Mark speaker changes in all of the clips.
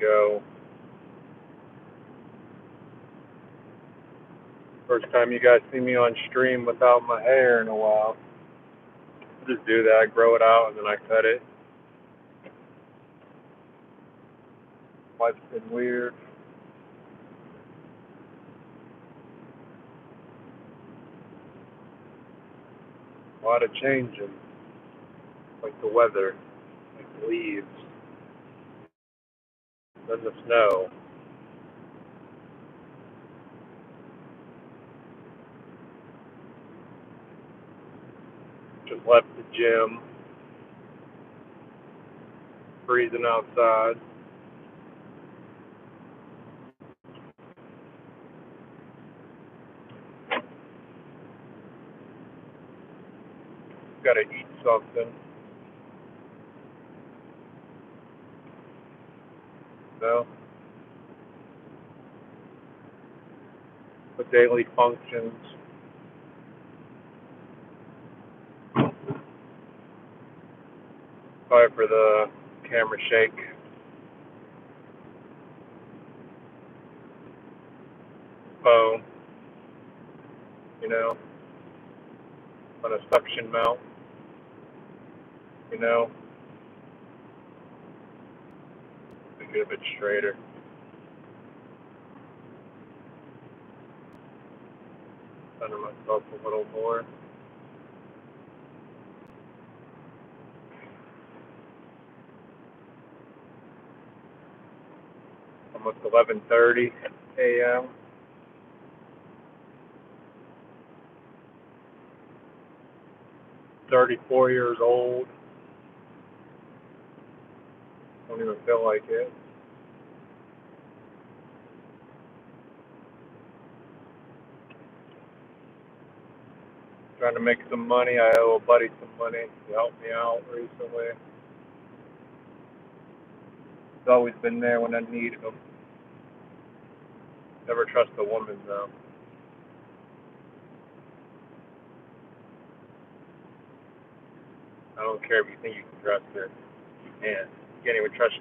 Speaker 1: go. First time you guys see me on stream without my hair in a while. I just do that. I grow it out and then I cut it. Life's been weird. A lot of changing. Like the weather, like the leaves, then the snow. Just left the gym. Freezing outside. Gotta eat something. No. The daily functions. Sorry for the camera shake. Phone, you know, on a suction mount, you know, to get a bit straighter. Center myself a little more. Almost 11:30 a.m. 34 years old. Don't even feel like it. Trying to make some money. I owe a buddy some money. He helped me out recently. He's always been there when I needed him. Never trust a woman though. I don't care if you think you can trust her. You can't. You can't even trust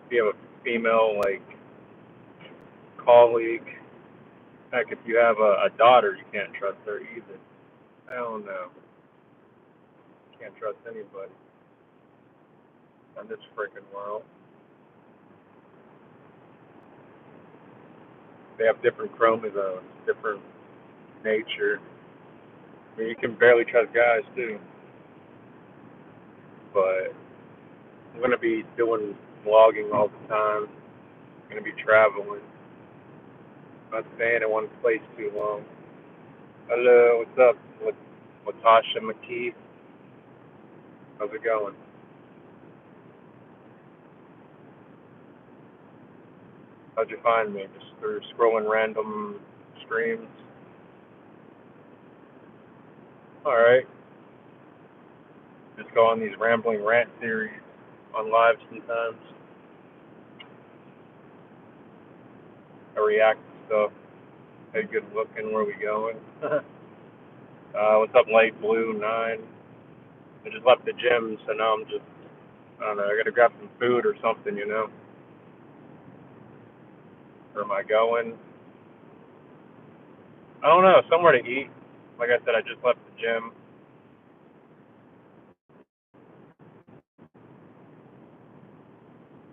Speaker 1: if you have a female like colleague. Heck, if you have a daughter, you can't trust her either. I don't know. Can't trust anybody on this freaking world. They have different chromosomes, different nature. I mean, you can barely trust guys too. But I'm gonna be doing vlogging all the time. I'm gonna be traveling. Not staying in one place too long. Hello, what's up? Latasha McKee. How's it going? How'd you find me? Just through scrolling random streams? Alright. Just go on these rambling rant series on live sometimes. I react to stuff. Hey, good looking. Where we going? What's up, Light Blue 9? I just left the gym, so now I'm just, I don't know, I gotta grab some food or something, you know? Where am I going? I don't know, somewhere to eat. Like I said, I just left the gym.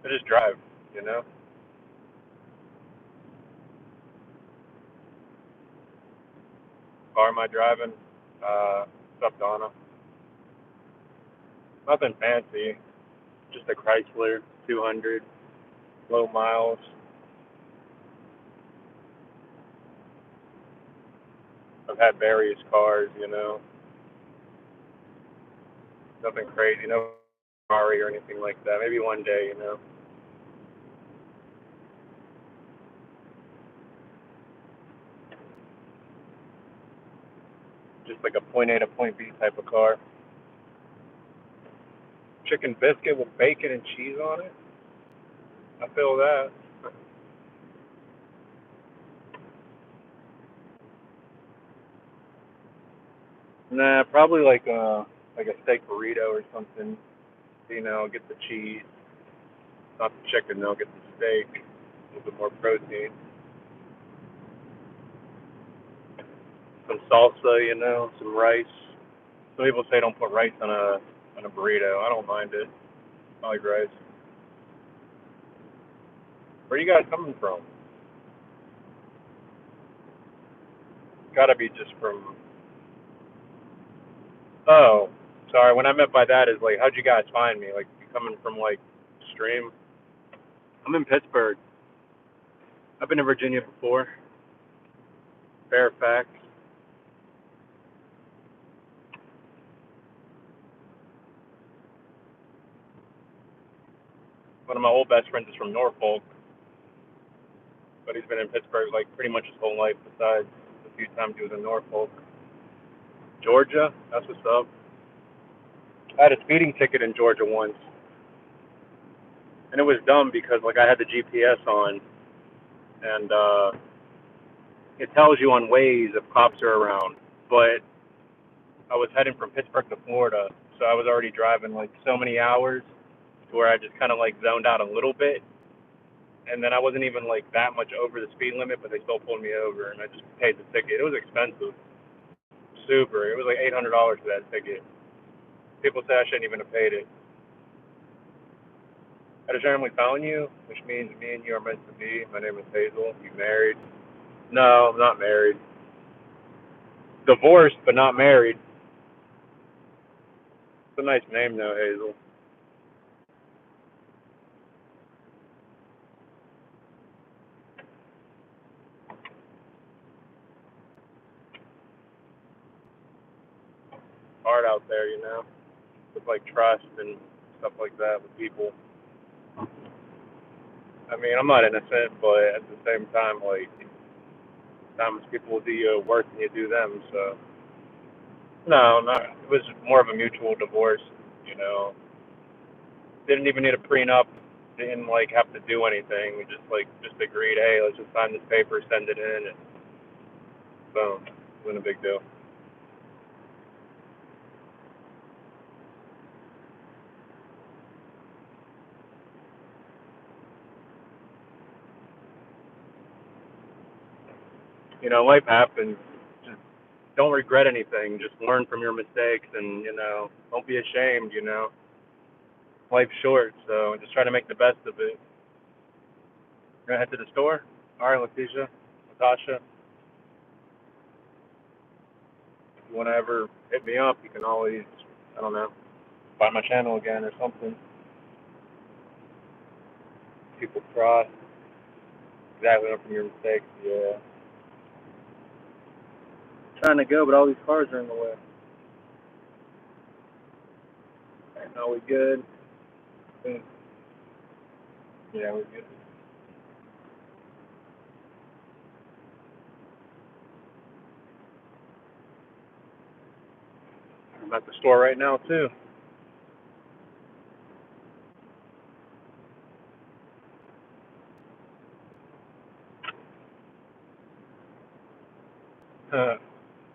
Speaker 1: I just drive, you know? Car am I driving? What's up, Donna? Nothing fancy. Just a Chrysler 200, low miles. I've had various cars, you know. Nothing crazy, no Ferrari or anything like that. Maybe one day, you know. Just like a point A to point B type of car. Chicken biscuit with bacon and cheese on it? I feel that. Nah, probably like a steak burrito or something. You know, get the cheese. Not the chicken, they'll get the steak. A little bit more protein. Some salsa, some rice. Some people say don't put rice on a burrito. I don't mind it. I like rice. Where are you guys coming from? Gotta be just from. Oh, sorry. What I meant by that is like, how'd you guys find me? Like, you coming from like stream? I'm in Pittsburgh. I've been to Virginia before. Fairfax. One of my old best friends is from Norfolk, but he's been in Pittsburgh like pretty much his whole life. Besides a few times he was in Norfolk, Georgia. That's what's up. I had a speeding ticket in Georgia once, and it was dumb because like I had the GPS on, and it tells you on Waze if cops are around. But I was heading from Pittsburgh to Florida, so I was already driving like so many hours to where I just kind of like zoned out a little bit, and then I wasn't even like that much over the speed limit, but they still pulled me over, and I just paid the ticket. It was expensive, super. It was like $800 for that ticket. People say I shouldn't even have paid it. I just randomly found you, which means me and you are meant to be. My name is Hazel. You married? No, I'm not married. Divorced, but not married. It's a nice name though, Hazel. Hard out there, with like trust and stuff like that with people. I mean, I'm not innocent, but at the same time, like, sometimes people will do you worse than you do them. So, no, not. It was more of a mutual divorce. You know, didn't even need a prenup. Didn't like have to do anything. We just agreed, hey, let's just sign this paper, send it in, and boom, it wasn't a big deal. Life happens. Just don't regret anything. Just learn from your mistakes, and don't be ashamed. Life's short, so just try to make the best of it. Gonna head to the store. All right, Letitia, Natasha. If you wanna ever hit me up, you can always, I don't know, find my channel again or something. People cross. Exactly, learn from your mistakes. Yeah. Trying to go, but all these cars are in the way. Are we good? Yeah, we're good. I'm at the store right now too.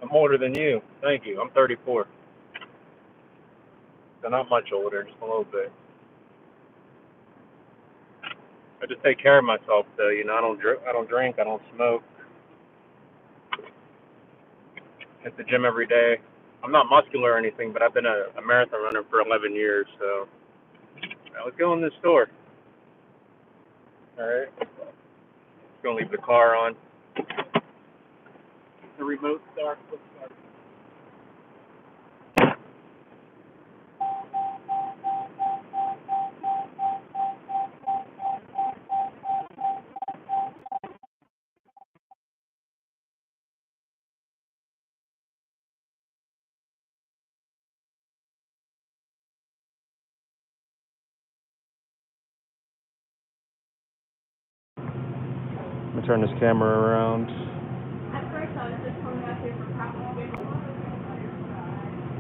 Speaker 1: I'm older than you. Thank you. I'm 34. So not much older, just a little bit. I just take care of myself though. I don't drink. I don't smoke. Hit the gym every day. I'm not muscular or anything, but I've been a marathon runner for 11 years. So let's go in this store. All right. Just gonna leave the car on. The remote start. Let me turn this camera around. At first, I was just coming out here for practice.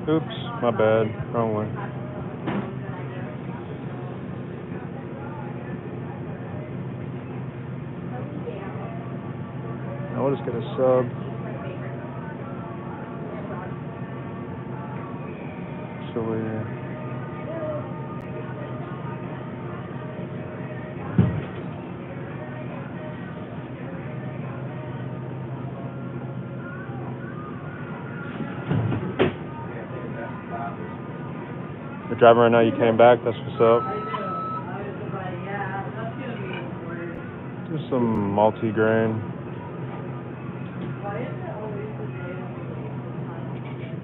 Speaker 1: Oops, my bad. Wrong one. I'll just get a sub. So
Speaker 2: driving right now, you came back, that's what's up. Just some multi-grain.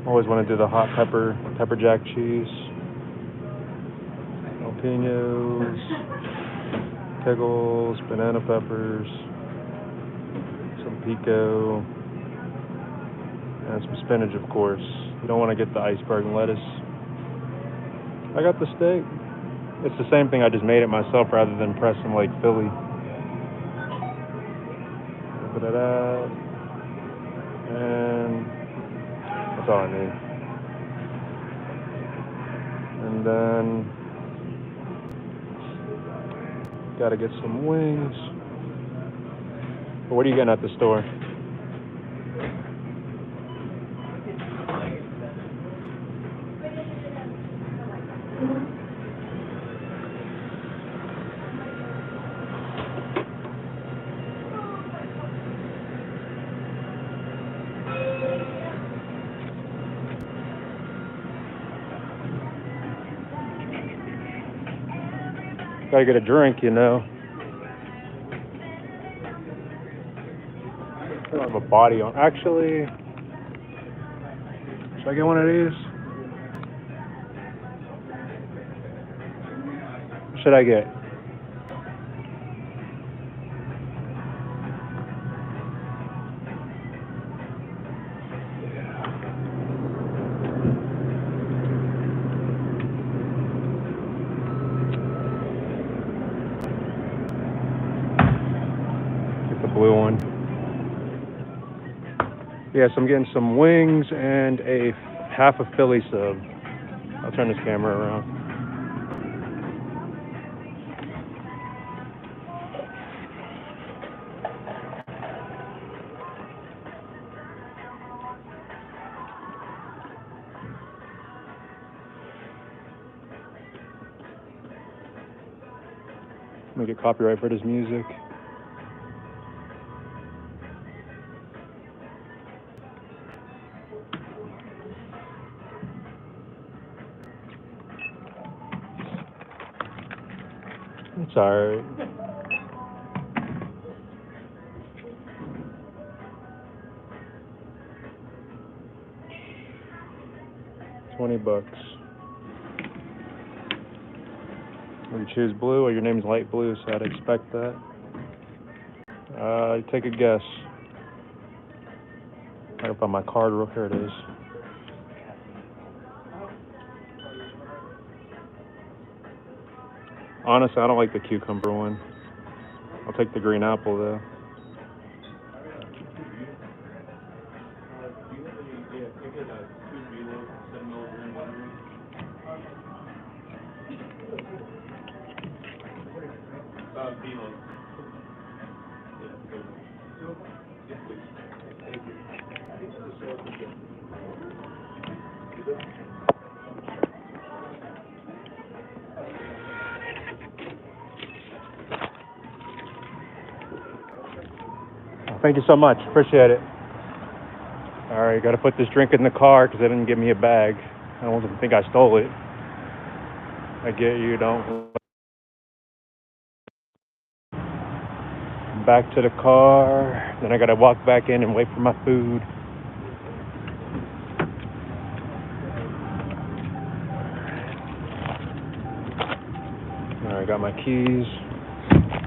Speaker 2: Always want to do the hot pepper jack cheese. Jalapenos, pickles, banana peppers, some pico, and some spinach, of course. You don't want to get the iceberg lettuce. I got the steak. It's the same thing, I just made it myself rather than pressing like Philly. A little bit of that. And that's all I need. And then gotta get some wings. But what are you getting at the store? Gotta get a drink, you know. I don't have a body on. Actually, should I get one of these? What should I get? Get the blue one. Yes, I'm getting some wings and a half a Philly sub. I'll turn this camera around. Let me get copyright for this music. It's alright. $20. Will you choose blue, or your name's light blue, so I'd expect that. Take a guess. I gotta find my card real. Here it is. Honestly, I don't like the cucumber one. I'll take the green apple though. Thank you so much. Appreciate it. All right, got to put this drink in the car because they didn't give me a bag. I don't think I stole it. I get you, don't. Back to the car. Then I got to walk back in and wait for my food. All right, got my keys.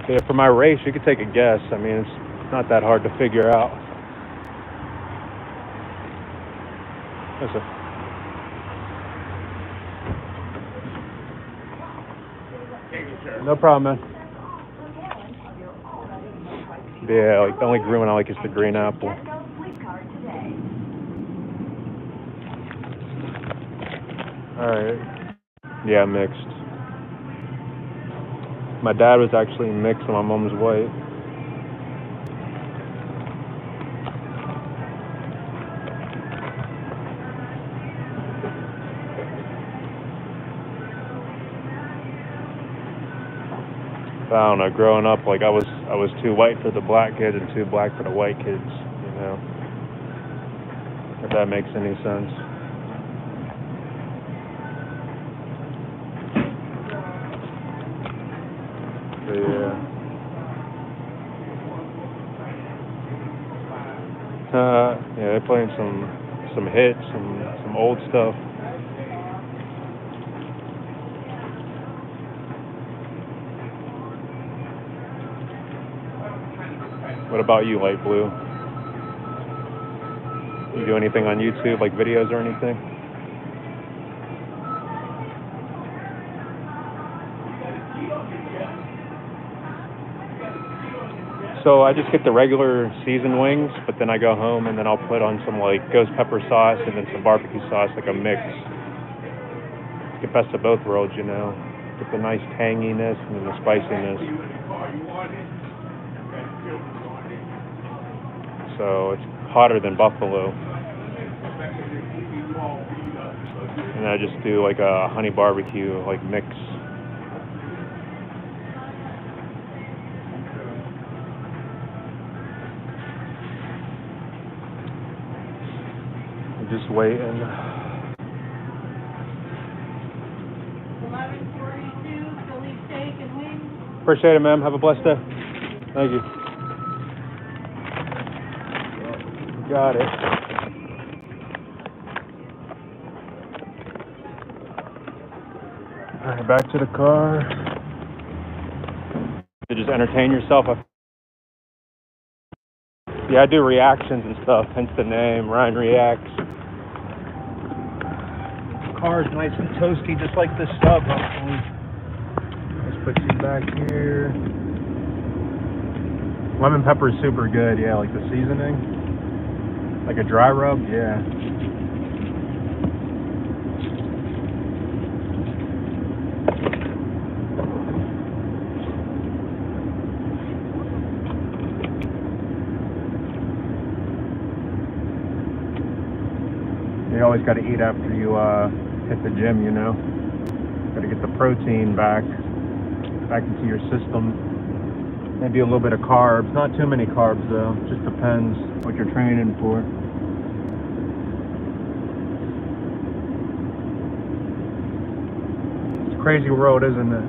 Speaker 2: Yeah, for my race, you could take a guess. I mean, it's not that hard to figure out. Listen. No problem, man. Yeah, like the only green one I like is the green apple. Alright. Yeah, mixed. My dad was actually mixed and my mom's white. I don't know, growing up, like I was too white for the black kids and too black for the white kids, you know. If that makes any sense. So yeah. Yeah, they're playing some hits, some old stuff. What about you, Light Blue? You do anything on YouTube, like videos or anything? So I just get the regular seasoned wings, but then I go home and then I'll put on some like ghost pepper sauce and then some barbecue sauce, like a mix. Get best of both worlds, you know. Get the nice tanginess and then the spiciness. So it's hotter than buffalo. And I just do like a honey barbecue like mix. I'm just waiting.
Speaker 3: 11:42, Philly steak and wings.
Speaker 2: Appreciate it, ma'am. Have a blessed day. Thank you. Got it. All right, back to the car. To just entertain yourself. Yeah, I do reactions and stuff, hence the name, RyanREAX. Car's nice and toasty, just like this stuff, hopefully. Let's put you back here. Lemon pepper is super good, yeah, like the seasoning. Like a dry rub, yeah. You always got to eat after you hit the gym, you know. Got to get the protein back into your system. Maybe a little bit of carbs. Not too many carbs though. Just depends what you're training for. It's a crazy world, isn't it?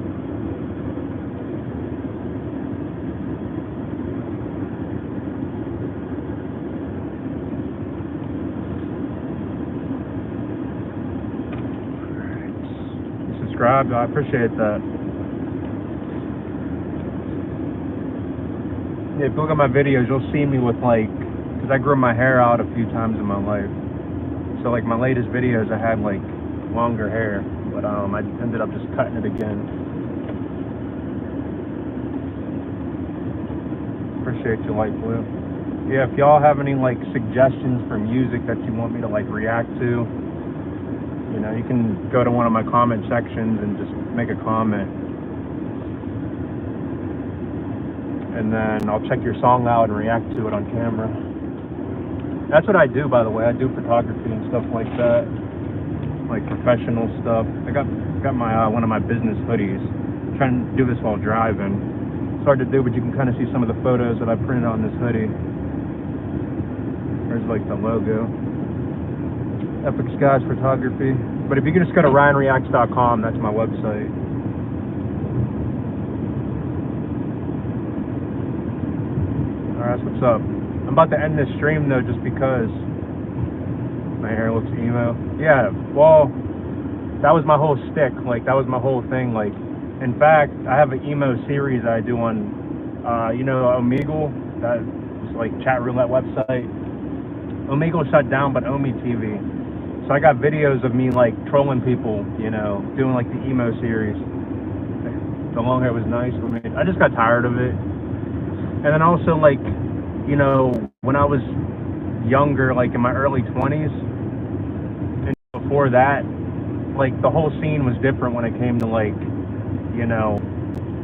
Speaker 2: Subscribe. I appreciate that. Yeah, if you look at my videos, you'll see me with like, because I grew my hair out a few times in my life. So like my latest videos, I had like longer hair, but I ended up just cutting it again. Appreciate you, Light Blue. Yeah, if y'all have any like suggestions for music that you want me to like react to, you know, you can go to one of my comment sections and just make a comment. And then I'll check your song out and react to it on camera. That's what I do, by the way. I do photography and stuff like that, like professional stuff. I got my one of my business hoodies. I'm trying to do this while driving. It's hard to do, but you can kind of see some of the photos that I printed on this hoodie. There's like the logo. Epic Skies Photography. But if you can just go to RyanREAX.com, that's my website. Alright, that's what's up. I'm about to end this stream though, just because my hair looks emo. Yeah, well, that was my whole shtick. Like, that was my whole thing. Like, in fact, I have an emo series that I do on, you know, Omegle. That's like chat roulette website. Omegle shut down, but Omi TV. So I got videos of me like trolling people, you know, doing like the emo series. The long hair was nice for me. I just got tired of it. And then also, like, you know, when I was younger, like in my early 20s, and before that, like the whole scene was different when it came to like, you know,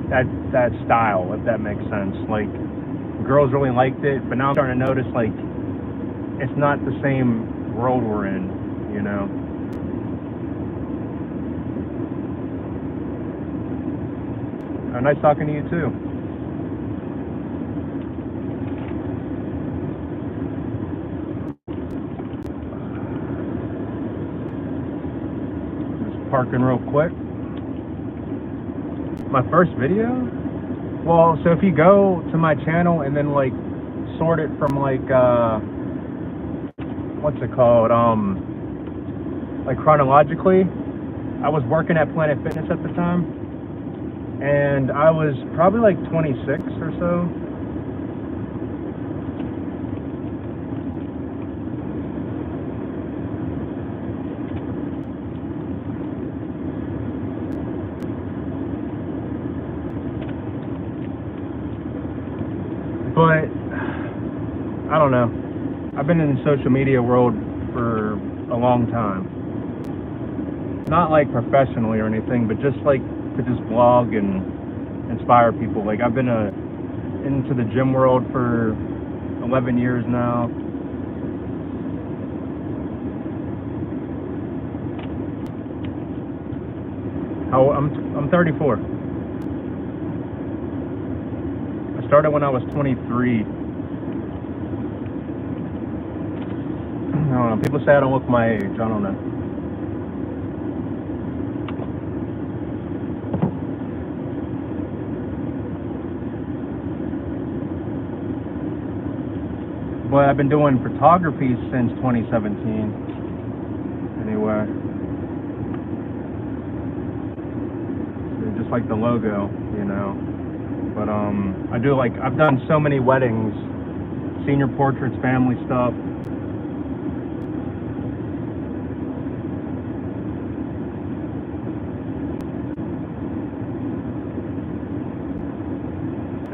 Speaker 2: that style, if that makes sense. Like, girls really liked it, but now I'm starting to notice like it's not the same world we're in, you know. Nice talking to you too. Just parking real quick. My first video? Well, so if you go to my channel and then like sort it from like what's it called? Like chronologically, I was working at Planet Fitness at the time, and I was probably like 26 or so. But I don't know. I've been in the social media world for a long time. Not like professionally or anything, but just like to just blog and inspire people. Like I've been into the gym world for 11 years now. I'm 34. I started when I was 23. I don't know. People say I don't look my age. I don't know. But I've been doing photography since 2017. Anyway, just like the logo, you know. But I do like I've done so many weddings, senior portraits, family stuff.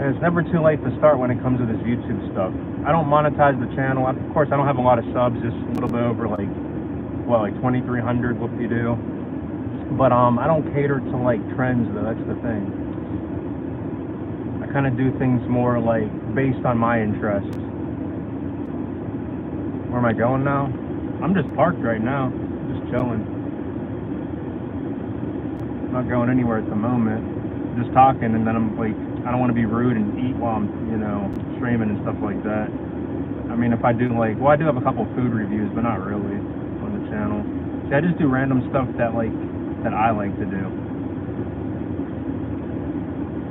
Speaker 2: And it's never too late to start when it comes to this YouTube stuff. I don't monetize the channel. Of course, I don't have a lot of subs, just a little bit over like 2,300, whoop-de-doo. But I don't cater to like trends though. That's the thing. I kind of do things more like based on my interests. Where am I going now? I'm just parked right now, just chilling. I'm not going anywhere at the moment. Just talking, and then I'm like, I don't want to be rude and eat while I'm, you know, streaming and stuff like that. I mean, if I do like, well, I do have a couple food reviews, but not really on the channel. See, I just do random stuff that I like to do.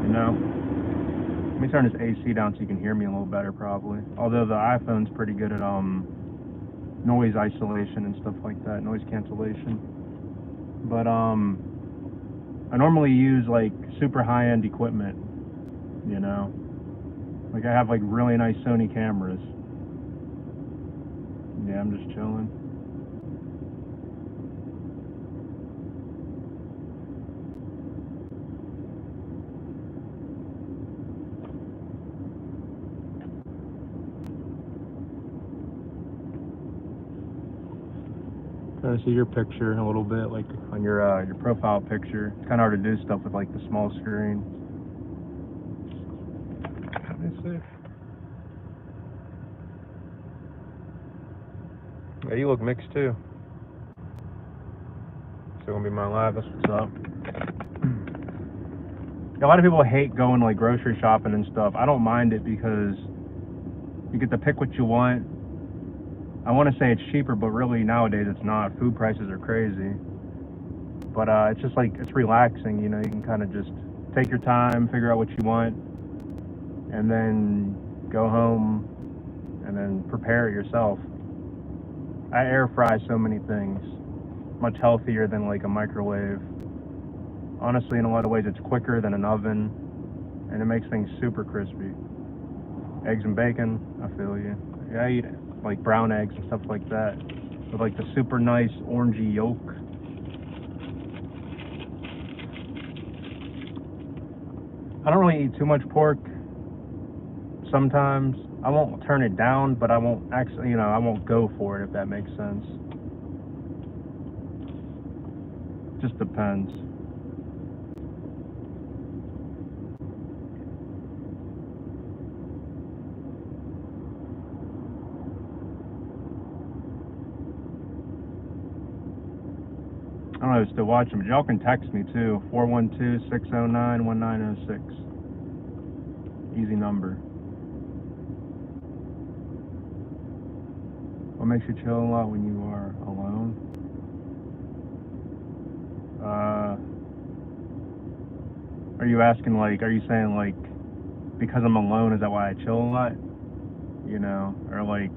Speaker 2: You know? Let me turn this AC down so you can hear me a little better, probably. Although the iPhone's pretty good at noise isolation and stuff like that, noise cancellation. But I normally use like super high-end equipment, you know. Like I have like really nice Sony cameras. Yeah, I'm just chilling. Trying to see your picture a little bit, like on your profile picture. It's kind of hard to do stuff with like the small screen. Let me see. Yeah, you look mixed too. So gonna be my live. That's what's up. A lot of people hate going like grocery shopping and stuff. I don't mind it because you get to pick what you want. I want to say it's cheaper, but really nowadays it's not. Food prices are crazy. But it's just like, it's relaxing, you know. You can kind of just take your time, figure out what you want, and then go home and then prepare it yourself. I air fry so many things. Much healthier than like a microwave. Honestly, in a lot of ways, it's quicker than an oven, and it makes things super crispy. Eggs and bacon, I feel you. Yeah, I eat like brown eggs and stuff like that, with like the super nice orangey yolk. I don't really eat too much pork. Sometimes I won't turn it down, but I won't actually, you know, I won't go for it, if that makes sense. Just depends. I don't know who's still watching, but y'all can text me too. 412-609-1906. Easy number. What makes you chill a lot when you are alone? Are you asking like, are you saying like because I'm alone, is that why I chill a lot? You know, or like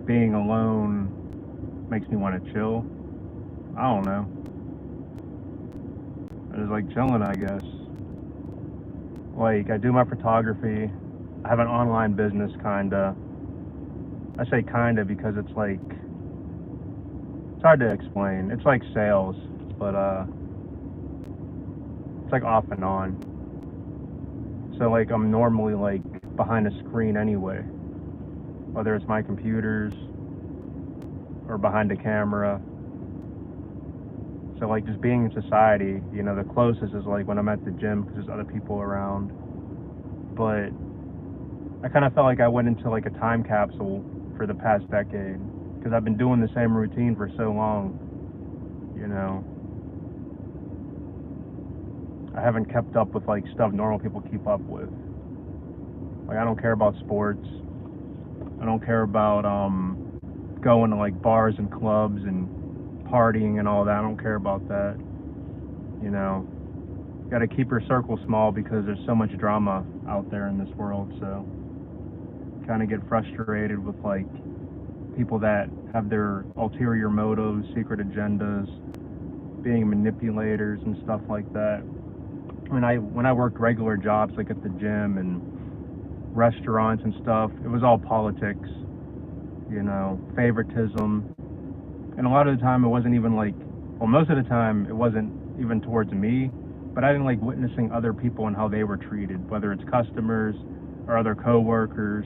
Speaker 2: being alone makes me want to chill. I don't know. I just like chilling, I guess. Like, I do my photography. I have an online business, kinda. I say kinda because it's like, it's hard to explain. It's like sales, but it's like off and on. So like, I'm normally like behind a screen anyway, whether it's my computers or behind a camera. So like, just being in society, you know, the closest is like when I'm at the gym because there's other people around. But I kind of felt like I went into like a time capsule for the past decade because I've been doing the same routine for so long. You know, I haven't kept up with like stuff normal people keep up with. Like, I don't care about sports. I don't care about going to like bars and clubs and partying and all that. I don't care about that. You know, got to keep your circle small because there's so much drama out there in this world. So kind of get frustrated with like people that have their ulterior motives, secret agendas, being manipulators and stuff like that. When I worked regular jobs like at the gym and restaurants and stuff, it was all politics, you know, favoritism. And a lot of the time it wasn't even like, well, most of the time it wasn't even towards me, but I didn't like witnessing other people and how they were treated, whether it's customers or other coworkers,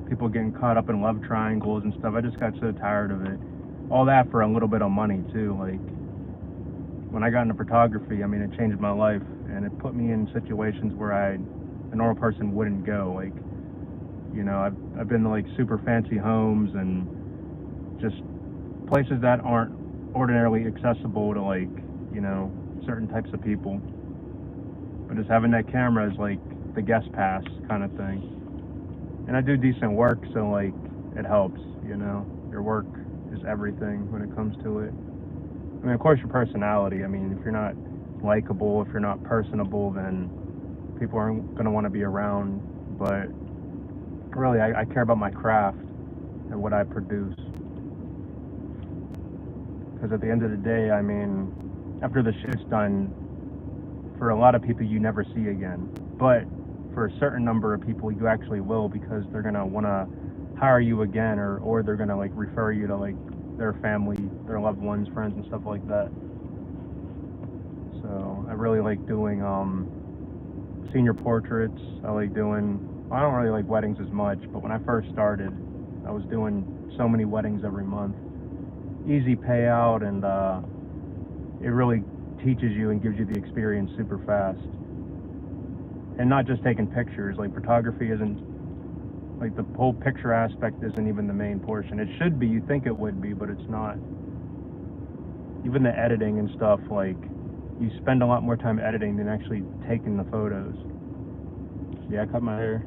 Speaker 2: people getting caught up in love triangles and stuff. I just got so tired of it. All that for a little bit of money too. Like, when I got into photography, I mean, it changed my life and it put me in situations where a normal person wouldn't go. Like, you know, I've been to like super fancy homes and just places that aren't ordinarily accessible to like, you know, certain types of people. But just having that camera is like the guest pass kind of thing. And I do decent work, so like, it helps, you know. Your work is everything when it comes to it. I mean, of course, your personality. I mean, if you're not likable, if you're not personable, then people aren't going to want to be around. But really, I care about my craft and what I produce. Because at the end of the day, I mean, after the shoot's done, for a lot of people, you never see again. But for a certain number of people, you actually will, because they're going to want to hire you again, or they're going to like refer you to like their family, their loved ones, friends, and stuff like that. So I really like doing senior portraits. I like doing, I don't really like weddings as much, but when I first started, I was doing so many weddings every month. Easy payout, and it really teaches you and gives you the experience super fast. And not just taking pictures. Like, photography isn't, like, the whole picture aspect isn't even the main portion. It should be, you think it would be, but it's not. Even the editing and stuff, like, you spend a lot more time editing than actually taking the photos. Yeah, I cut my hair.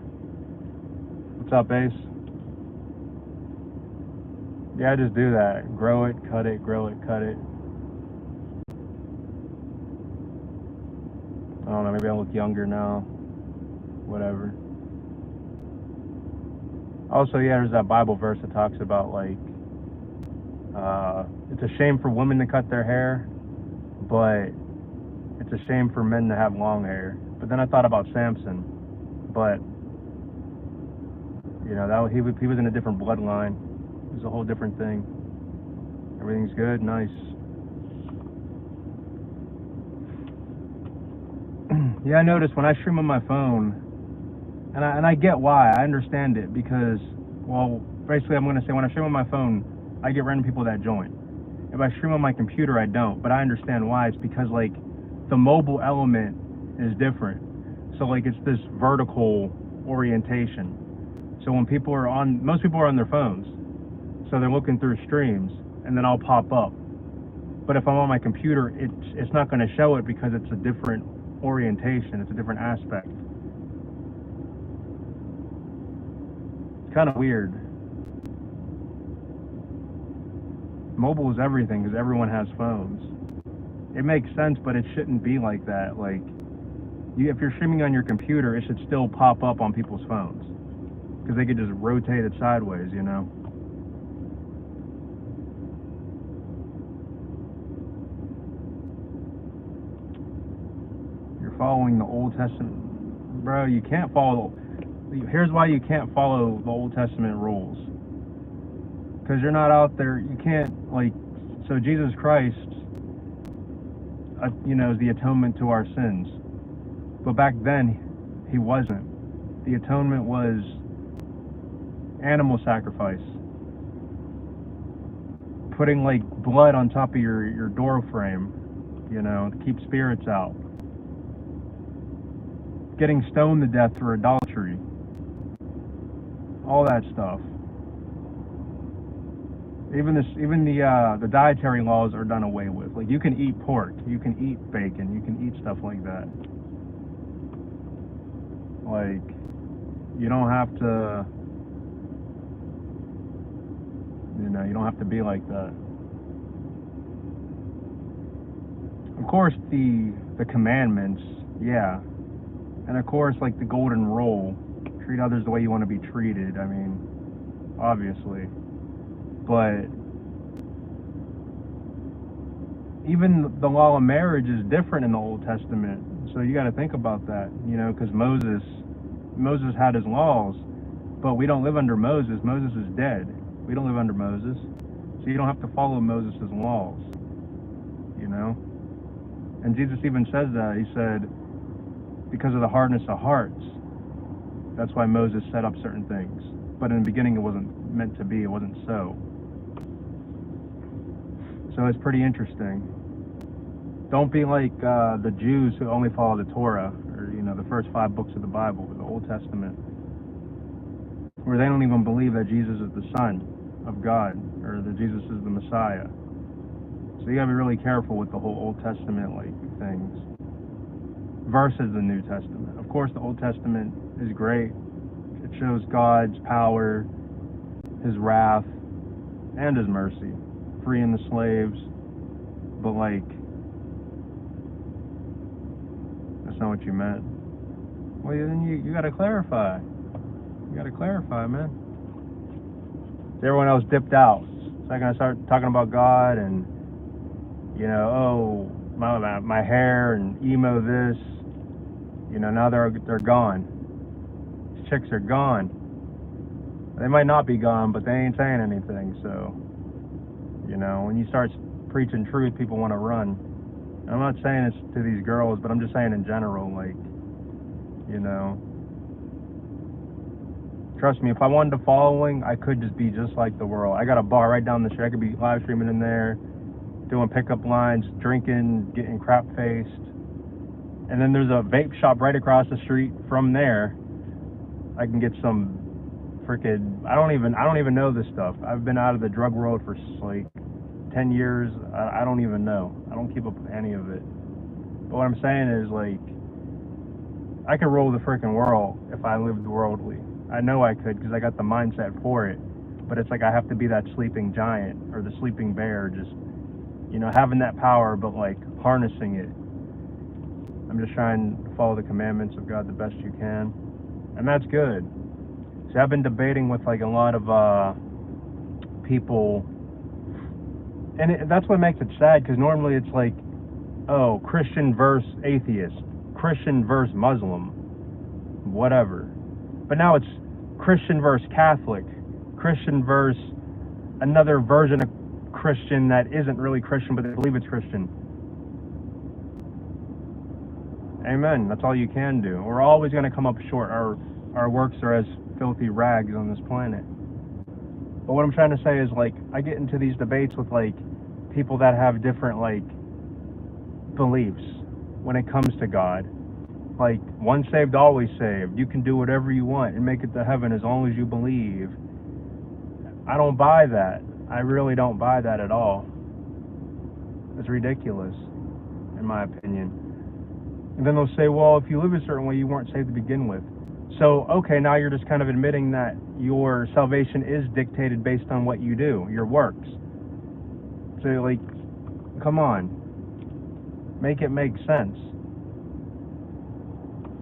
Speaker 2: What's up, Ace? Yeah, I just do that. Grow it, cut it, grow it, cut it. I don't know, maybe I look younger now. Whatever. Also, yeah, there's that Bible verse that talks about, like, it's a shame for women to cut their hair, but it's a shame for men to have long hair. But then I thought about Samson, but, you know, he was in a different bloodline. It was a whole different thing. Everything's good? Nice. Yeah, I noticed when I stream on my phone, and I get why. I understand it, because, well, basically I'm going to say when I stream on my phone, I get random people that join. If I stream on my computer, I don't. But I understand why. It's because, like, the mobile element is different. So, like, it's this vertical orientation. So when people are on, most people are on their phones. So they're looking through streams, and then I'll pop up. But if I'm on my computer, it's not going to show it because it's a different orientation. It's a different aspect. It's kind of weird. Mobile is everything because everyone has phones. It makes sense, but it shouldn't be like that. Like, if you're streaming on your computer, it should still pop up on people's phones, because they could just rotate it sideways, you know. You're following the Old Testament, bro. You can't follow. Here's why you can't follow the Old Testament rules. Because you're not out there. You can't, like. So Jesus Christ, you know, is the atonement to our sins. But back then, he wasn't. The atonement was animal sacrifice. Putting like blood on top of your door frame, you know, to keep spirits out. Getting stoned to death for adultery. All that stuff. Even the dietary laws are done away with. Like, you can eat pork, you can eat bacon, you can eat stuff like that. Like, you don't have to, you know, you don't have to be like that. Of course, the commandments, yeah. And of course, like the golden rule, treat others the way you want to be treated. I mean, obviously. But even the law of marriage is different in the Old Testament. So you got to think about that, you know, because Moses had his laws, but we don't live under Moses. Moses is dead. We don't live under Moses. So you don't have to follow Moses' laws, you know. And Jesus even says that. He said, because of the hardness of hearts, that's why Moses set up certain things. But in the beginning, it wasn't meant to be. It wasn't so. So it's pretty interesting. Don't be like the Jews who only follow the Torah, or, you know, the first 5 books of the Bible, the Old Testament, where they don't even believe that Jesus is the Son of God, or that Jesus is the Messiah. So you gotta be really careful with the whole Old Testament like things versus the New Testament. Of course, the Old Testament is great. It shows God's power, his wrath, and his mercy, freeing the slaves. But like, that's not what you meant. Well, then you gotta clarify. You gotta clarify, man. Everyone else dipped out. So I can start talking about God and, you know, oh, my hair and emo this. You know, now they're gone. These chicks are gone. They might not be gone, but they ain't saying anything. So, you know, when you start preaching truth, people want to run. And I'm not saying it's to these girls, but I'm just saying in general, like, you know. Trust me, if I wanted a following, I could just be just like the world. I got a bar right down the street. I could be live streaming in there, doing pickup lines, drinking, getting crap faced. And then there's a vape shop right across the street from there. I can get some freaking, I don't even know this stuff. I've been out of the drug world for like 10 years. I don't even know. I don't keep up with any of it. But what I'm saying is, like, I could rule the freaking world if I lived worldly. I know I could, because I got the mindset for it. But it's like I have to be that sleeping giant or the sleeping bear, just, you know, having that power, but like harnessing it. I'm just trying to follow the commandments of God the best you can, and that's good. See, I've been debating with like a lot of people, and that's what makes it sad, because normally it's like, oh, Christian versus atheist, Christian versus Muslim, whatever. But now it's Christian versus Catholic, Christian versus another version of Christian that isn't really Christian, but they believe it's Christian. Amen. That's all you can do. We're always going to come up short. Our works are as filthy rags on this planet. But what I'm trying to say is, like, I get into these debates with like people that have different like beliefs when it comes to God. Like, once saved, always saved. You can do whatever you want and make it to heaven as long as you believe. I don't buy that. I really don't buy that at all. It's ridiculous, in my opinion. And then they'll say, well, if you live a certain way, you weren't saved to begin with. So, okay, now you're just kind of admitting that your salvation is dictated based on what you do, your works. So, like, come on. Make it make sense.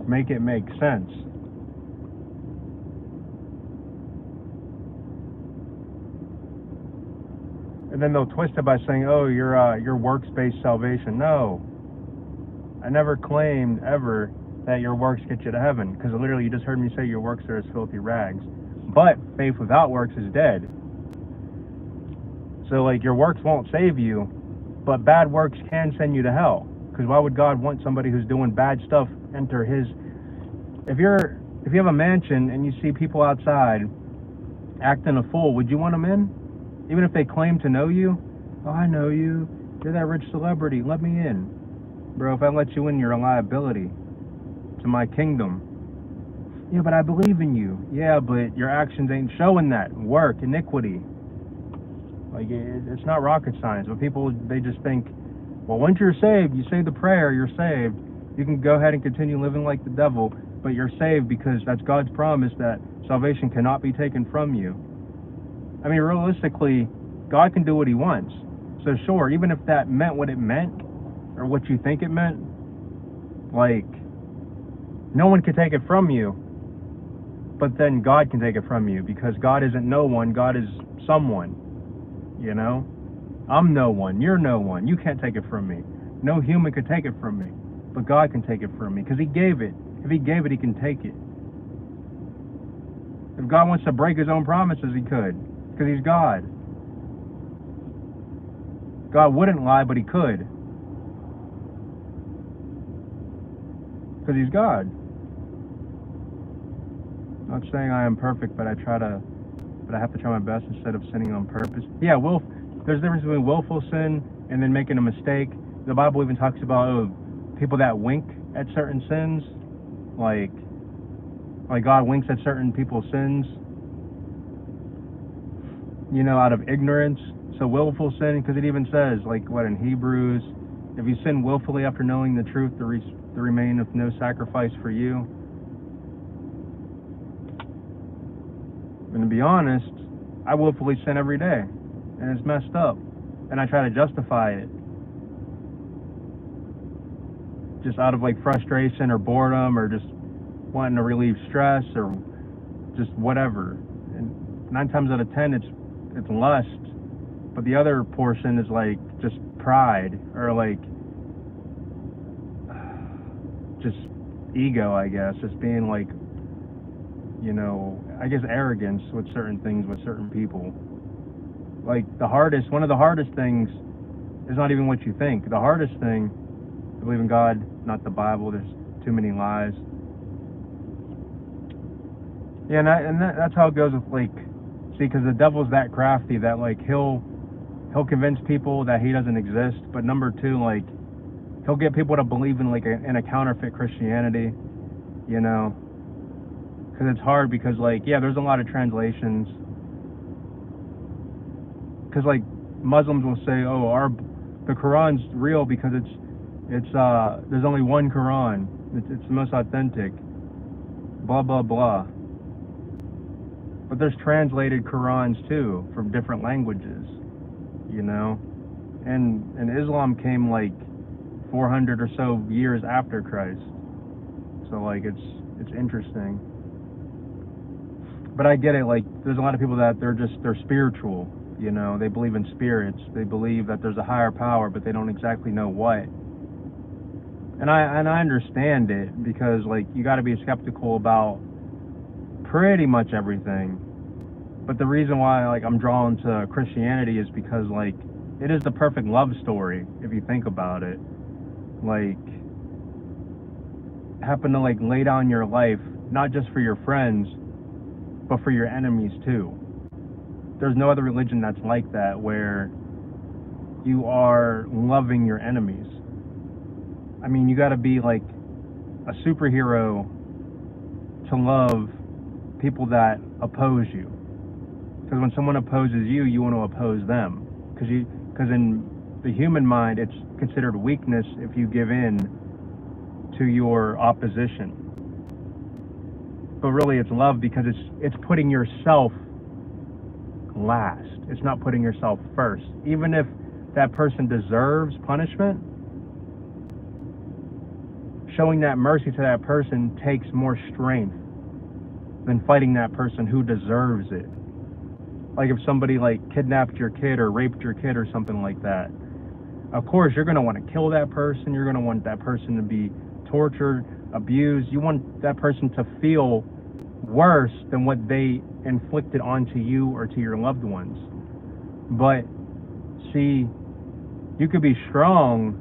Speaker 2: make it make sense. And then they'll twist it by saying, oh, your works-based salvation. No. I never claimed ever that your works get you to heaven, because literally you just heard me say your works are as filthy rags. But faith without works is dead. So like your works won't save you, but bad works can send you to hell. Because why would God want somebody who's doing bad stuff enter his... If you have a mansion and you see people outside acting a fool, would you want them in? Even if they claim to know you? Oh, I know you. You're that rich celebrity. Let me in. Bro, if I let you in, you're a liability to my kingdom. Yeah, but I believe in you. Yeah, but your actions ain't showing that. Work, iniquity. Like, it's not rocket science. But people, they just think, well, once you're saved, you say the prayer, you're saved. You can go ahead and continue living like the devil, but you're saved because that's God's promise that salvation cannot be taken from you. I mean, realistically, God can do what he wants. So sure, even if that meant what it meant, or what you think it meant, like, no one can take it from you, but then God can take it from you, because God isn't no one, God is someone, you know? I'm no one, you're no one, you can't take it from me. No human could take it from me, but God can take it from me, because he gave it. If he gave it, he can take it. If God wants to break his own promises, he could, because he's God. God wouldn't lie, but he could, because he's God. I'm not saying I am perfect, but I have to try my best instead of sinning on purpose. Yeah, there's a difference between willful sin and then making a mistake. The Bible even talks about people that wink at certain sins, like God winks at certain people's sins, you know, out of ignorance. So willful sin, because it even says, like what in Hebrews, if you sin willfully after knowing the truth, there remaineth no sacrifice for you. And to be honest, I willfully sin every day, and it's messed up, and I try to justify it just out of like frustration or boredom or just wanting to relieve stress or just whatever. And 9 times out of 10 it's lust, but the other portion is like just pride or like just ego, I guess, just being like, you know, I guess arrogance with certain things, with certain people. Like one of the hardest things is not even what you think. The hardest thing, I believe in God, not the Bible. There's too many lies. Yeah, and that's how it goes with, like, see, because the devil's that crafty that, like, he'll convince people that he doesn't exist. But number two, like, he'll get people to believe in, like, in a counterfeit Christianity, you know. Because it's hard because, like, yeah, there's a lot of translations. Because, like, Muslims will say, oh, the Quran's real because there's only one Quran. It's the most authentic. Blah, blah, blah. But there's translated Qurans, too, from different languages, you know. And Islam came, like, 400 or so years after Christ. So, like, it's interesting. But I get it, like, there's a lot of people that they're spiritual, you know, they believe in spirits, they believe that there's a higher power, but they don't exactly know what. And I understand it, because, like, you got to be skeptical about pretty much everything. But the reason why, like, I'm drawn to Christianity is because, like, it is the perfect love story, if you think about it. Like, happen to, like, lay down your life, not just for your friends, but for your enemies too. There's no other religion that's like that, where you are loving your enemies. I mean, you gotta be like a superhero to love people that oppose you. Because when someone opposes you, you want to oppose them. Because in the human mind, it's considered weakness if you give in to your opposition. But really it's love, because it's putting yourself last. It's not putting yourself first. Even if that person deserves punishment, showing that mercy to that person takes more strength than fighting that person who deserves it. Like if somebody like kidnapped your kid or raped your kid or something like that, of course you're going to want to kill that person. You're going to want that person to be tortured, abused. You want that person to feel worse than what they inflicted onto you or to your loved ones. But see, you could be strong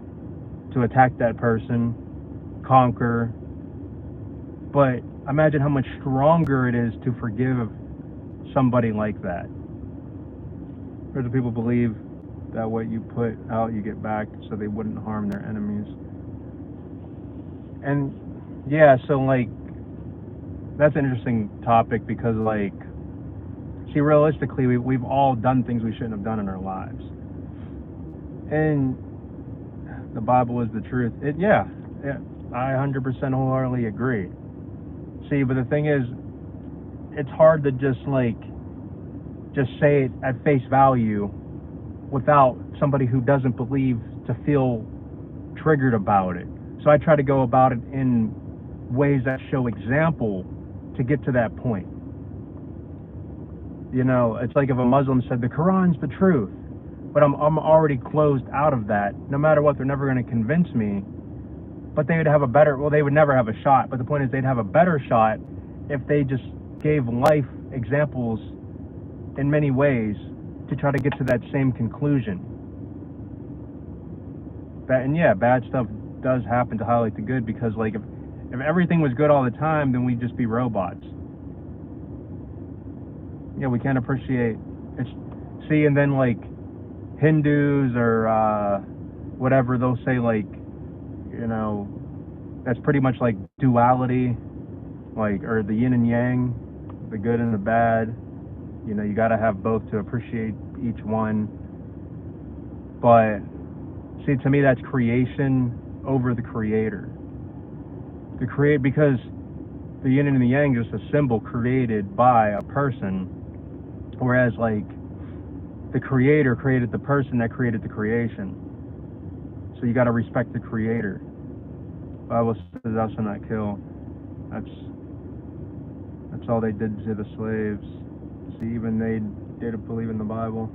Speaker 2: to attack that person, conquer, but imagine how much stronger it is to forgive somebody like that. Or do people believe that what you put out you get back, so they wouldn't harm their enemies? And yeah, so like that's an interesting topic because like, see, realistically we've all done things we shouldn't have done in our lives, and the Bible is the truth. Yeah, I 100% wholeheartedly agree. See, but the thing is, it's hard to just say it at face value without somebody who doesn't believe to feel triggered about it. So I try to go about it in ways that show example to get to that point. You know, it's like if a Muslim said the Quran's the truth, but I'm already closed out of that. No matter what, they're never going to convince me. But they would have a better, well, they would never have a shot, but the point is they'd have a better shot if they just gave life examples in many ways to try to get to that same conclusion. And yeah, bad stuff does happen to highlight the good, because like if everything was good all the time, then we'd just be robots. Yeah, we can't appreciate it. See, and then like Hindus or whatever, they'll say like, you know, that's pretty much like duality, like, or the yin and yang, the good and the bad. You know, you got to have both to appreciate each one. But see, to me, that's creation over the creator. Because the yin and the yang is just a symbol created by a person, whereas like the creator created the person that created the creation. So you got to respect the creator. Bible says thou shalt not kill. That's all they did to the slaves. See, even they didn't believe in the Bible.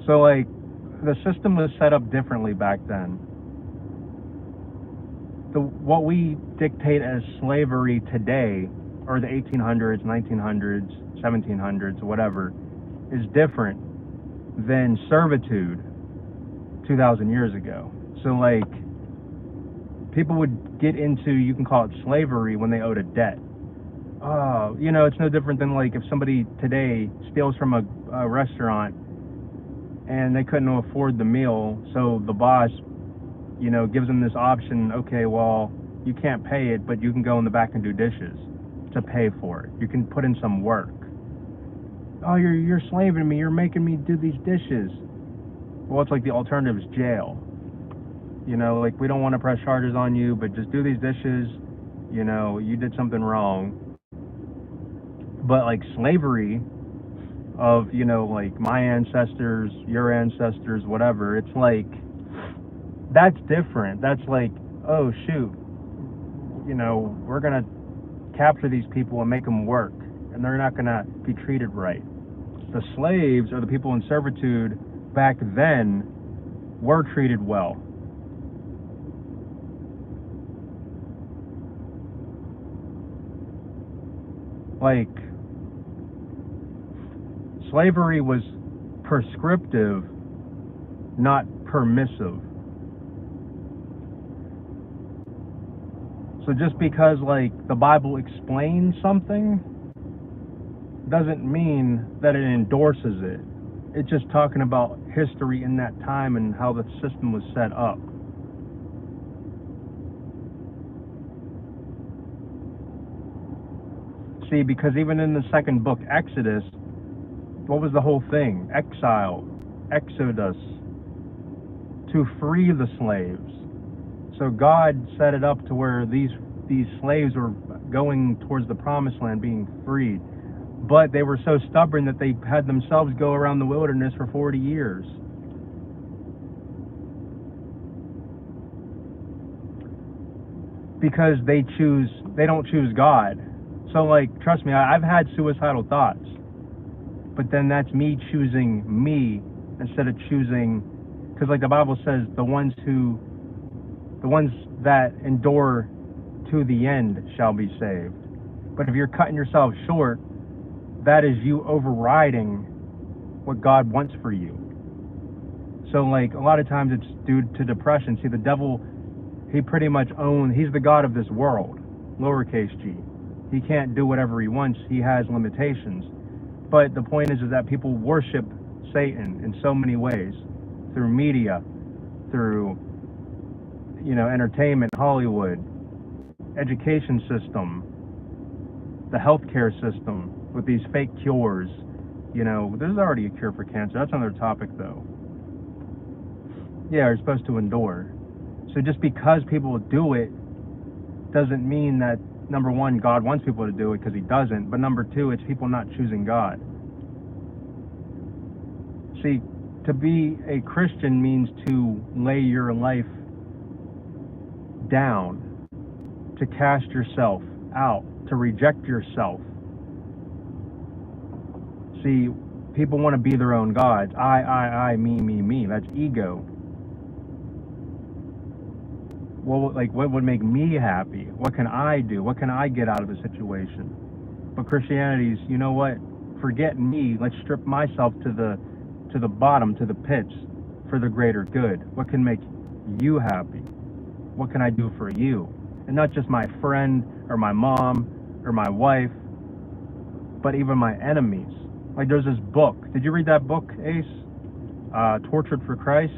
Speaker 2: So like the system was set up differently back then. What we dictate as slavery today, or the 1800s, 1900s, 1700s, whatever, is different than servitude 2,000 years ago. So like people would get into, you can call it slavery, when they owed a debt. You know, it's no different than like if somebody today steals from a restaurant and they couldn't afford the meal, so the boss, you know, gives them this option. Okay, well, you can't pay it, but you can go in the back and do dishes to pay for it. You can put in some work. Oh, you're slaving me. You're making me do these dishes. Well, it's like the alternative is jail. You know, like, we don't want to press charges on you, but just do these dishes. You know, you did something wrong. But like slavery of, you know, like my ancestors, your ancestors, whatever, it's like, that's different. That's like, oh shoot, you know, we're gonna capture these people and make them work, and they're not gonna be treated right. The slaves, or the people in servitude back then, were treated well. Like, slavery was prescriptive, not permissive. So just because like the Bible explains something doesn't mean that it endorses it. It's just talking about history in that time and how the system was set up. See, because even in the second book, Exodus, what was the whole thing? Exile, exodus, to free the slaves. So God set it up to where these slaves were going towards the promised land, being freed. But they were so stubborn that they had themselves go around the wilderness for 40 years. Because they don't choose God. So like, trust me, I've had suicidal thoughts. But then that's me choosing me instead of choosing, because like the Bible says, the ones that endure to the end shall be saved. But if you're cutting yourself short, that is you overriding what God wants for you. So like a lot of times it's due to depression. See, the devil, he's the God of this world, lowercase g. He can't do whatever he wants. He has limitations. But the point is that people worship Satan in so many ways, through media, through, entertainment, Hollywood, education system, the healthcare system with these fake cures. There's already a cure for cancer. That's another topic though. Yeah, you're supposed to endure. So just because people do it doesn't mean that, number one, God wants people to do it, because he doesn't. But number two, it's people not choosing God. See, to be a Christian means to lay your life down, to cast yourself out, to reject yourself. See, people want to be their own gods. I, me. That's ego. Well, like, what would make me happy? What can I do? What can I get out of the situation? But Christianity's, you know what? Forget me. Let's strip myself to the bottom, to the pits, for the greater good. What can make you happy? What can I do for you? And not just my friend or my mom or my wife, but even my enemies. Like, there's this book. Did you read that book, Ace? Tortured for Christ?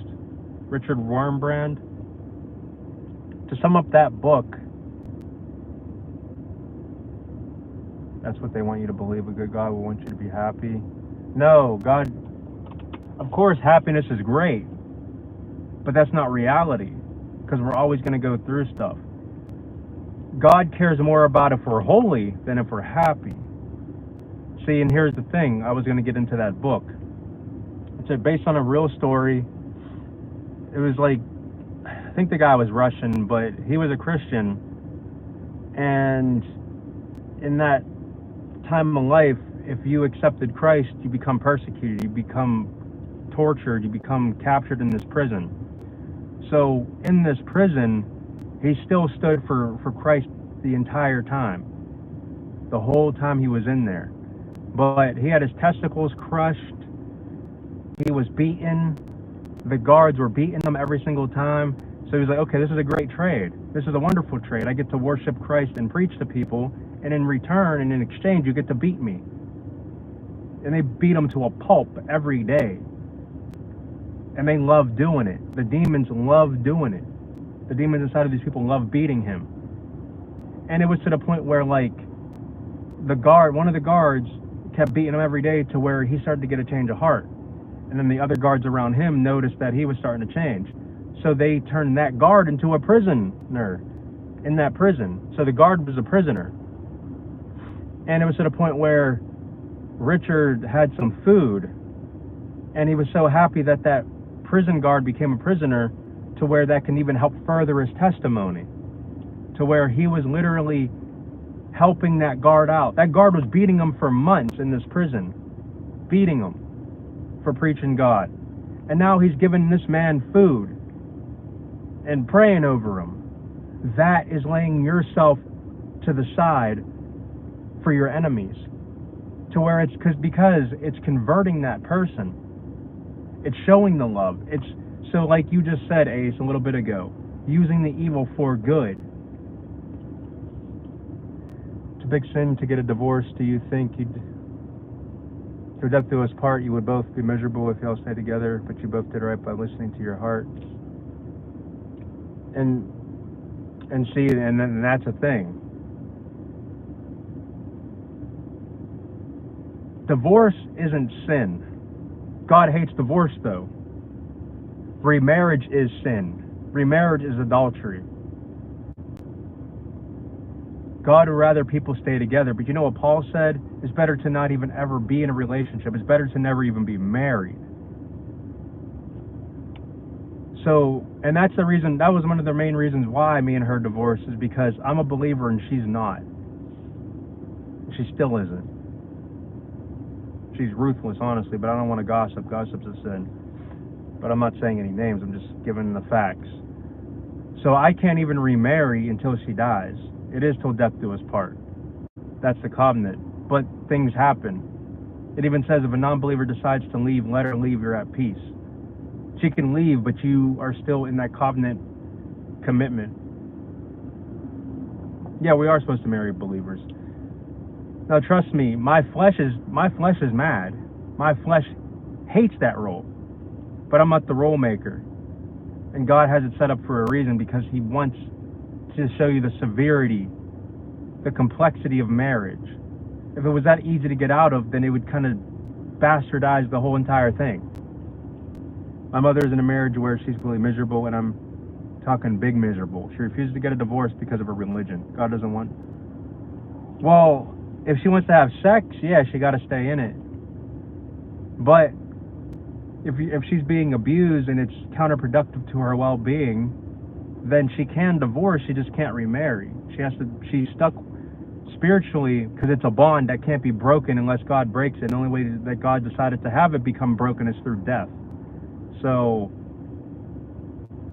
Speaker 2: Richard Wurmbrand? To sum up that book, that's what they want you to believe. A good God will want you to be happy. No, God, of course, happiness is great, but that's not reality, because we're always going to go through stuff. God cares more about if we're holy than if we're happy. See, and here's the thing. I was going to get into that book. It's based on a real story. It was like, I think the guy was Russian, but he was a Christian. And in that time of life, if you accepted Christ, you become persecuted, you become tortured, you become captured in this prison. So in this prison, he still stood for Christ the entire time, the whole time he was in there. But he had his testicles crushed, he was beaten, the guards were beating him every single time. So he was like, okay, this is a great trade. This is a wonderful trade. I get to worship Christ and preach to people, and in return and in exchange, you get to beat me. And they beat him to a pulp every day. And they love doing it. The demons love doing it. The demons inside of these people love beating him. And it was to the point where, like, one of the guards kept beating him every day, to where he started to get a change of heart. And then the other guards around him noticed that he was starting to change. So they turned that guard into a prisoner in that prison. So the guard was a prisoner. And it was to the point where Richard had some food, and he was so happy that that prison guard became a prisoner, to where that can even help further his testimony, to where he was literally helping that guard out. That guard was beating him for months in this prison, beating him for preaching God. And now he's giving this man food and praying over him. That is laying yourself to the side for your enemies, to where it's because it's converting that person. It's showing the love. It's so, like you just said, Ace, a little bit ago, using the evil for good. It's a big sin to get a divorce. Do you think to death do us part, you would both be miserable if y'all stay together, but you both did right by listening to your heart? And see, and then that's a thing. Divorce isn't sin. God hates divorce, though. Remarriage is sin. Remarriage is adultery. God would rather people stay together. But you know what Paul said? It's better to not even ever be in a relationship. It's better to never even be married. So, and that's the reason, that was one of the main reasons why me and her divorced, is because I'm a believer and she's not. She still isn't. She's ruthless, honestly, but I don't want to gossip. Gossip's a sin. But I'm not saying any names, I'm just giving the facts. So I can't even remarry until she dies. It is till death do us part. That's the covenant. But things happen. It even says if a non-believer decides to leave, let her leave, you're at peace. She can leave, but you are still in that covenant commitment. Yeah, we are supposed to marry believers. Now trust me, my flesh is mad. My flesh hates that role. But I'm not the role maker. And God has it set up for a reason, because he wants to show you the severity, the complexity of marriage. If it was that easy to get out of, then it would kind of bastardize the whole entire thing. My mother is in a marriage where she's really miserable, and I'm talking big miserable. She refuses to get a divorce because of her religion. God doesn't want. Well, if she wants to have sex, yeah, she got to stay in it. But if she's being abused and it's counterproductive to her well-being, then she can divorce. She just can't remarry. She's stuck spiritually, because it's a bond that can't be broken unless God breaks it. And the only way that God decided to have it become broken is through death. So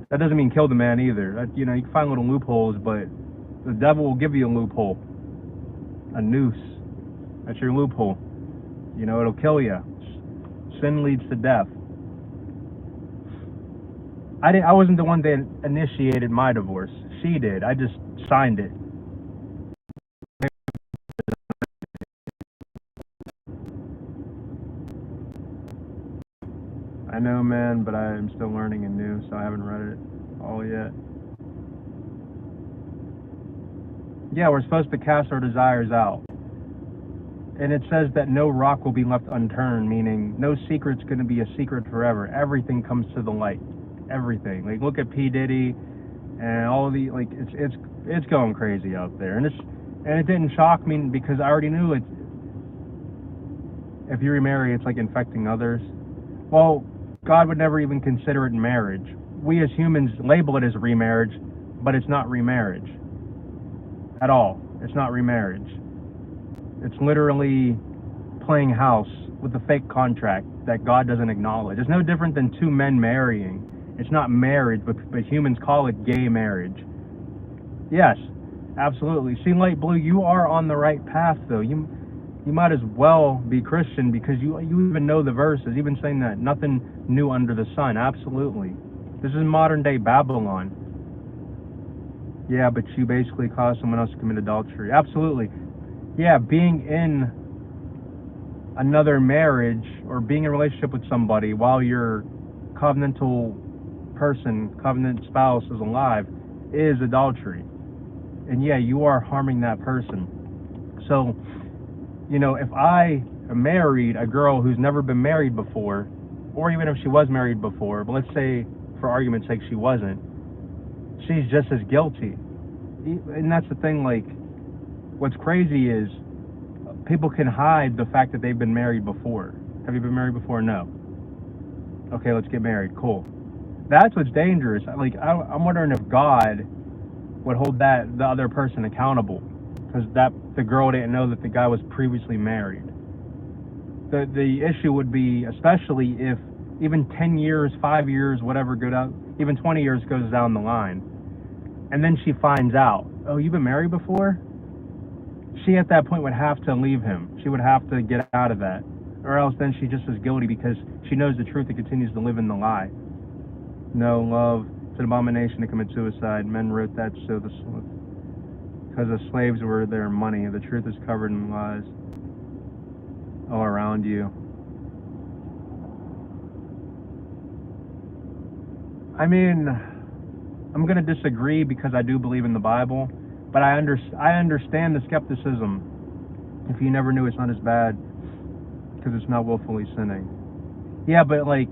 Speaker 2: that doesn't mean kill the man either. You can find little loopholes, but the devil will give you a loophole, a noose. That's your loophole. It'll kill you. Sin leads to death. I wasn't the one that initiated my divorce. She did. I just signed it. I know, man, but I'm still learning and new, so I haven't read it all yet. Yeah, we're supposed to cast our desires out. And it says that no rock will be left unturned, meaning no secret's going to be a secret forever. Everything comes to the light. Everything. Like, look at P. Diddy and all of the, like, it's going crazy out there. And it didn't shock me, because I already knew it. If you remarry, it's like infecting others. Well, God would never even consider it marriage. We as humans label it as remarriage, but it's not remarriage at all. It's not remarriage. It's literally playing house with a fake contract that God doesn't acknowledge. It's no different than two men marrying. It's not marriage, but humans call it gay marriage. Yes, absolutely. See, Light Blue, you are on the right path, though. You might as well be Christian, because you even know the verses, even saying that nothing new under the sun. Absolutely. This is modern day Babylon. Yeah, but you basically cause someone else to commit adultery. Absolutely. Yeah, being in another marriage or being in a relationship with somebody while your covenant spouse is alive is adultery. And yeah, you are harming that person. So, if I married a girl who's never been married before, or even if she was married before, but let's say for argument's sake she wasn't, she's just as guilty. And that's the thing, like, what's crazy is people can hide the fact that they've been married before. Have you been married before? No. Okay, let's get married. Cool. That's what's dangerous. Like, I'm wondering if God would hold the other person accountable, because the girl didn't know that the guy was previously married. The issue would be, especially if even 10 years, 5 years, whatever, even 20 years goes down the line, and then she finds out, oh, you've been married before? She at that point would have to leave him. She would have to get out of that, or else then she's just as guilty, because she knows the truth and continues to live in the lie. No, love, it's an abomination to commit suicide. Men wrote that so because the slaves were their money. The truth is covered in lies all around you. I mean, I'm going to disagree, because I do believe in the Bible, but I understand the skepticism. If you never knew, it's not as bad, because it's not willfully sinning. Yeah, but like,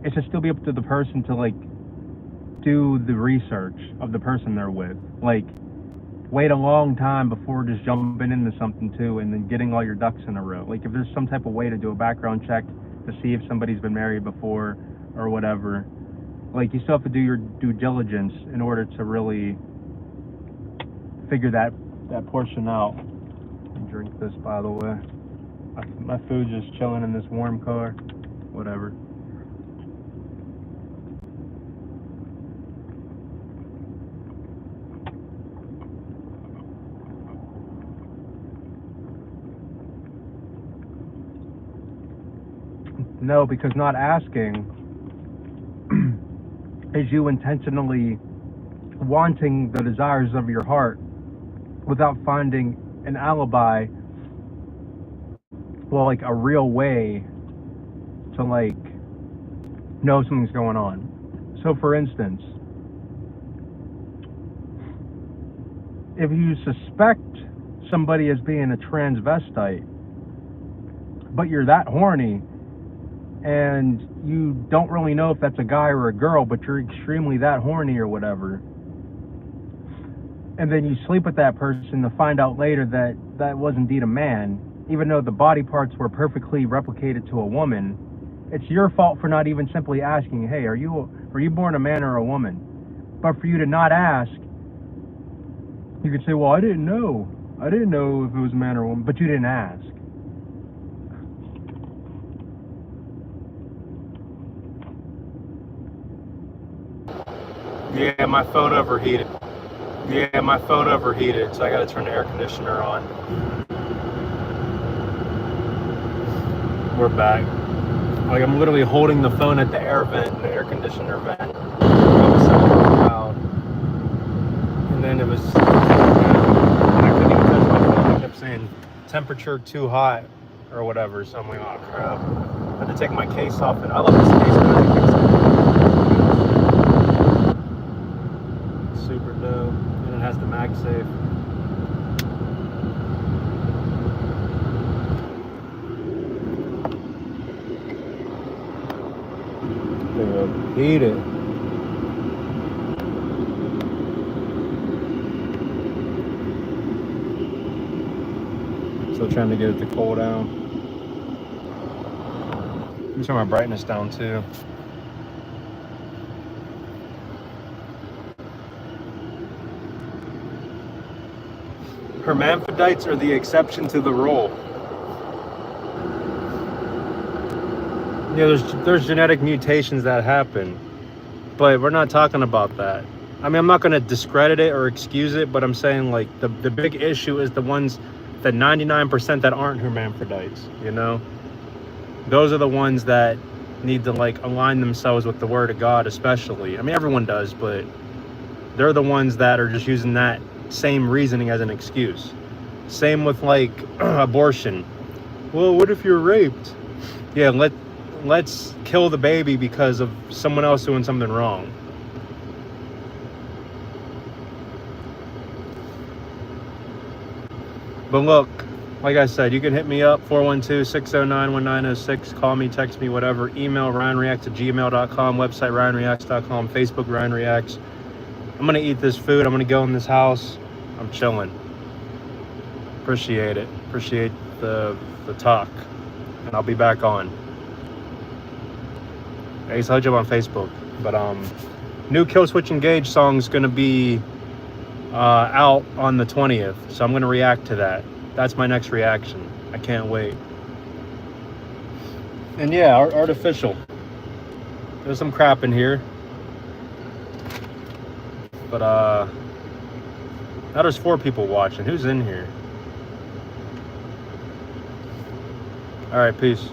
Speaker 2: it should still be up to the person to like do the research of the person they're with. Like, wait a long time before just jumping into something too, and then getting all your ducks in a row. Like if there's some type of way to do a background check to see if somebody's been married before or whatever, like you still have to do your due diligence in order to really figure that portion out. Drink this, by the way. My food's just chilling in this warm car. Whatever. No, because not asking is you intentionally wanting the desires of your heart without finding an alibi, well, like a real way to like know something's going on. So for instance, if you suspect somebody as being a transvestite, but you're that horny and you don't really know if that's a guy or a girl, but you're extremely that horny or whatever, and then you sleep with that person to find out later that that was indeed a man, even though the body parts were perfectly replicated to a woman, it's your fault for not even simply asking, hey, are you born a man or a woman? But for you to not ask, you could say, well, I didn't know if it was a man or a woman, but you didn't ask. Yeah, my phone overheated. So I gotta turn the air conditioner on. We're back. Like I'm literally holding the phone at the air vent, the air conditioner vent. It was so loud. And then it was, and I couldn't even touch my phone. It kept saying temperature too hot or whatever. So I'm like, oh crap. I had to take my case off, and I love this case, but super dope. And it has the MagSafe. Eat it. Still trying to get it to cool down. Let me turn my brightness down too. Hermaphrodites are the exception to the rule. Yeah, there's genetic mutations that happen, but we're not talking about that. I mean, I'm not going to discredit it or excuse it, but I'm saying like the big issue is the ones, the 99% that aren't hermaphrodites, you know? Those are the ones that need to like align themselves with the word of God, especially. I mean, everyone does, but they're the ones that are just using that same reasoning as an excuse. Same with like abortion. Well, what if you're raped? Yeah, let's kill the baby because of someone else doing something wrong. But look, like I said, you can hit me up, 412-609-1906. Call me, text me, whatever. Email RyanREAX@gmail.com. Website RyanREAX.com. Facebook RyanREAX. I'm going to eat this food. I'm going to go in this house. I'm chilling. Appreciate it. Appreciate the talk. And I'll be back on. I told you on Facebook, but new Kill Switch Engage song is going to be out on the 20th, so I'm going to react to that. That's my next reaction. I can't wait. And yeah, artificial. There's some crap in here, but now there's 4 people watching. Who's in here? All right, peace.